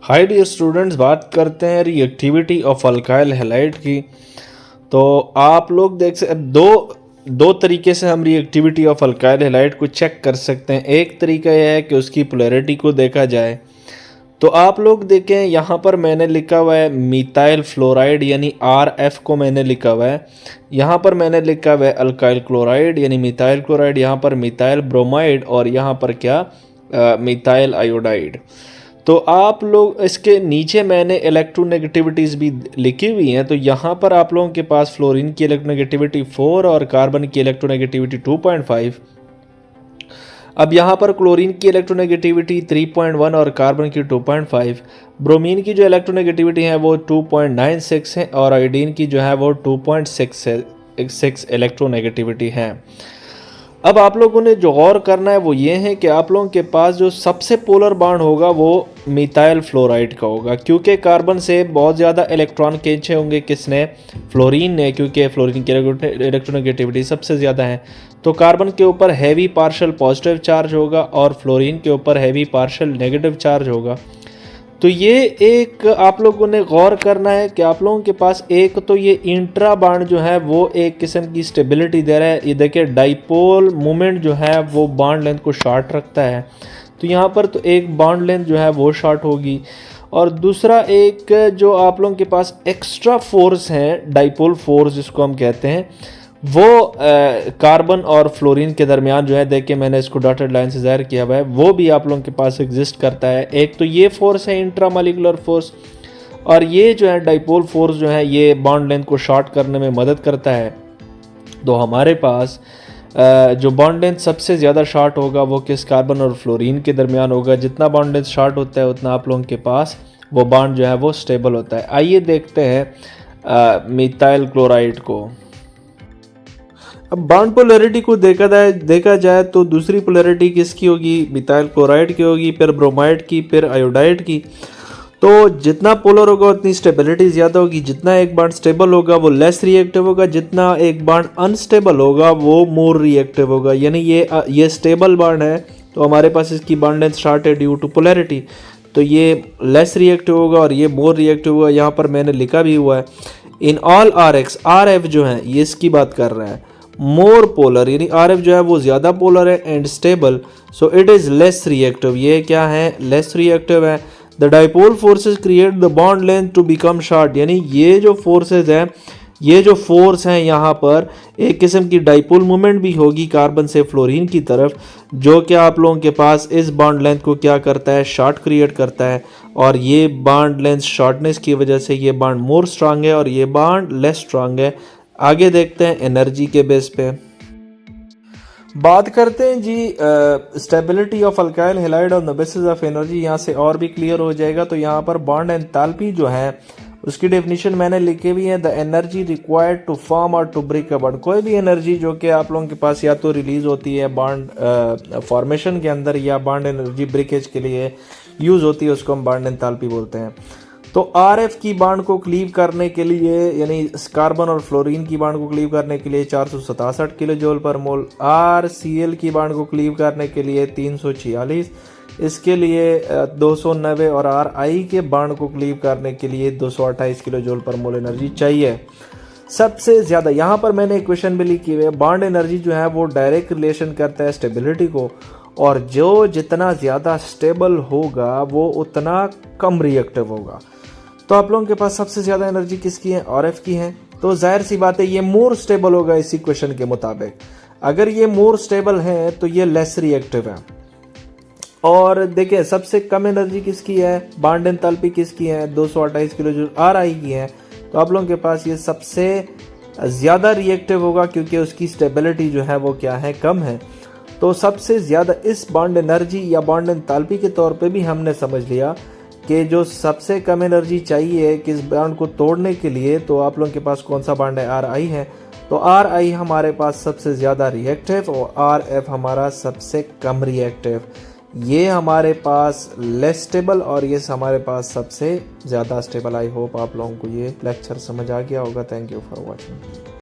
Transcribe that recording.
Hi dear students, बात करते हैं रिएक्टिविटी ऑफ अल्काइल हैलाइड की। तो आप लोग देख सकते दो तरीके से हम रिएक्टिविटी ऑफ अल्काइल हैलाइड को चेक कर सकते हैं। एक तरीका यह है कि उसकी पोलैरिटी को देखा जाए। तो आप लोग देखें, यहाँ पर मैंने लिखा हुआ है मिथाइल फ्लोराइड यानी RF को मैंने लिखा हुआ है। यहाँ पर मैंने लिखा हुआ है अल्काइल क्लोराइड यानी मिथाइल क्लोराइड, यहाँ पर मिथाइल ब्रोमाइड और यहाँ पर क्या मिथाइल आयोडाइड। तो आप लोग इसके नीचे मैंने इलेक्ट्रोनेगेटिविटीज़ भी लिखी हुई हैं। तो यहाँ पर आप लोगों के पास फ्लोरीन की इलेक्ट्रोनेगेटिविटी 4 और कार्बन की इलेक्ट्रोनेगेटिविटी 2.5। अब यहाँ पर क्लोरीन की इलेक्ट्रोनेगेटिविटी 3.1 और कार्बन की 2.5। ब्रोमीन की जो इलेक्ट्रोनेगेटिविटी है वो 2.96 है और आयोडीन की जो है वो 2.6 इलेक्ट्रोनेगेटिविटी है। अब आप लोगों ने जो गौर करना है वो ये है कि आप लोगों के पास जो सबसे पोलर बॉन्ड होगा वो मिथाइल फ्लोराइड का होगा, क्योंकि कार्बन से बहुत ज़्यादा इलेक्ट्रॉन खींचे होंगे किसने, फ्लोरीन ने, क्योंकि फ्लोरीन की इलेक्ट्रोनेगेटिविटी सबसे ज़्यादा है। तो कार्बन के ऊपर हैवी पार्शियल पॉजिटिव चार्ज होगा और फ्लोरीन के ऊपर हैवी पार्शियल नेगेटिव चार्ज होगा। तो ये एक आप लोगों ने गौर करना है कि आप लोगों के पास एक तो ये इंट्रा बॉन्ड जो है वो एक किस्म की स्टेबिलिटी दे रहा है। ये देखिए डाइपोल मोमेंट जो है वो बॉन्ड लेंथ को शॉर्ट रखता है। तो यहाँ पर तो एक बॉन्ड लेंथ जो है वो शॉर्ट होगी और दूसरा एक जो आप लोगों के पास एक्स्ट्रा फोर्स है, डाइपोल फोर्स जिसको हम कहते हैं, वो कार्बन और फ्लोरीन के दरमियान जो है, देखिए मैंने इसको डॉटेड लाइन से ज़ाहिर किया हुआ है, वो भी आप लोगों के पास एग्जिस्ट करता है। एक तो ये फोर्स है इंट्रामोलिकुलर फोर्स, और ये जो है डाइपोल फोर्स जो है ये बॉन्ड लेंथ को शॉर्ट करने में मदद करता है। तो हमारे पास जो बॉन्ड लेंथ सबसे ज़्यादा शॉर्ट होगा वो किस, कार्बन और फ्लोरीन के दरमियान होगा। जितना बॉन्ड लेंथ शॉर्ट होता है उतना आप लोगों के पास वो बॉन्ड जो है वो स्टेबल होता है। आइए देखते हैं मिथाइल क्लोराइड को। अब बॉन्ड पोलैरिटी को देखा जाए तो दूसरी पोलैरिटी किसकी होगी, मिथाइल क्लोराइड की होगी, फिर ब्रोमाइड की, फिर आयोडाइड की। तो जितना पोलर होगा उतनी स्टेबिलिटी ज़्यादा होगी। जितना एक बॉन्ड स्टेबल होगा वो लेस रिएक्टिव होगा, जितना एक बॉन्ड अनस्टेबल होगा वो मोर रिएक्टिव होगा। यानी ये स्टेबल बॉन्ड है तो हमारे पास इसकी बॉन्ड लेंथ शॉर्ट है ड्यू टू पोलैरिटी, तो ये लेस रिएक्टिव होगा और ये मोर रिएक्टिव होगा। यहाँ पर मैंने लिखा भी हुआ है इन ऑल RF जो है ये इसकी बात कर रहा है, मोर पोलर यानी RF जो है वो ज़्यादा पोलर है and stable, so it is less reactive. ये क्या है, लेस रिएक्टिव है। The dipole forces create the bond length to become short, यानी ये जो फोर्सेस हैं, ये जो फोर्स हैं यहाँ पर एक किस्म की डाइपोल मूवमेंट भी होगी कार्बन से फ्लोरीन की तरफ, जो कि आप लोगों के पास इस बॉन्ड लेंथ को क्या करता है, शॉर्ट क्रिएट करता है। और ये बॉन्ड लेंथ शॉर्टनेस की वजह से ये बॉन्ड मोर स्ट्रांग है और ये बॉन्ड लेस स्ट्रांग है। आगे देखते हैं एनर्जी के बेस पे बात करते हैं जी। Stability of alkyl halide on the basis of energy, यहाँ से और भी क्लियर हो जाएगा। तो यहाँ पर बॉन्ड एंथैल्पी जो है उसकी डेफिनेशन मैंने लिखी हुई है, the energy required to form और टू ब्रेक अ बॉन्ड। कोई भी एनर्जी जो कि आप लोगों के पास या तो रिलीज होती है बॉन्ड फॉर्मेशन के अंदर या बॉन्ड एनर्जी ब्रेकेज के लिए यूज होती है, उसको हम बॉन्ड एंथैल्पी बोलते हैं। तो RF की बॉन्ड को क्लीव करने के लिए, यानी कार्बन और फ्लोरीन की बॉन्ड को क्लीव करने के लिए 467 किलो जूल पर मोल, RCl की बॉन्ड को क्लीव करने के लिए 346, इसके लिए 290 और RI के बॉन्ड को क्लीव करने के लिए 228 किलो जूल पर मोल एनर्जी चाहिए। सबसे ज़्यादा यहाँ पर मैंने इक्वेशन भी लिखी हुई है, बॉन्ड एनर्जी जो है वो डायरेक्ट रिलेशन करता है स्टेबिलिटी को, और जो जितना ज़्यादा स्टेबल होगा वो उतना कम रिएक्टिव होगा। तो आप लोगों के पास सबसे ज़्यादा एनर्जी किसकी है, RF की है। तो जाहिर सी बात है ये मोर स्टेबल होगा इस इक्वेशन के मुताबिक। अगर ये मोर स्टेबल है तो ये लेस रिएक्टिव है। और देखिए सबसे कम एनर्जी किसकी है, बॉन्ड एंथैल्पी किसकी है, 228 किलो जूल RI की है। तो आप लोगों के पास ये सबसे ज़्यादा रिएक्टिव होगा क्योंकि उसकी स्टेबिलिटी जो है वो क्या है, कम है। तो सबसे ज़्यादा इस बॉन्ड एनर्जी या बॉन्ड एंथैल्पी के तौर पे भी हमने समझ लिया कि जो सबसे कम एनर्जी चाहिए किस बॉन्ड को तोड़ने के लिए, तो आप लोगों के पास कौन सा बॉन्ड है, RI है। तो RI हमारे पास सबसे ज़्यादा रिएक्टिव और RF हमारा सबसे कम रिएक्टिव। ये हमारे पास लेस स्टेबल और ये हमारे पास सबसे ज़्यादा स्टेबल। आई होप आप लोगों को ये लेक्चर समझ आ गया होगा। Thank you for watching.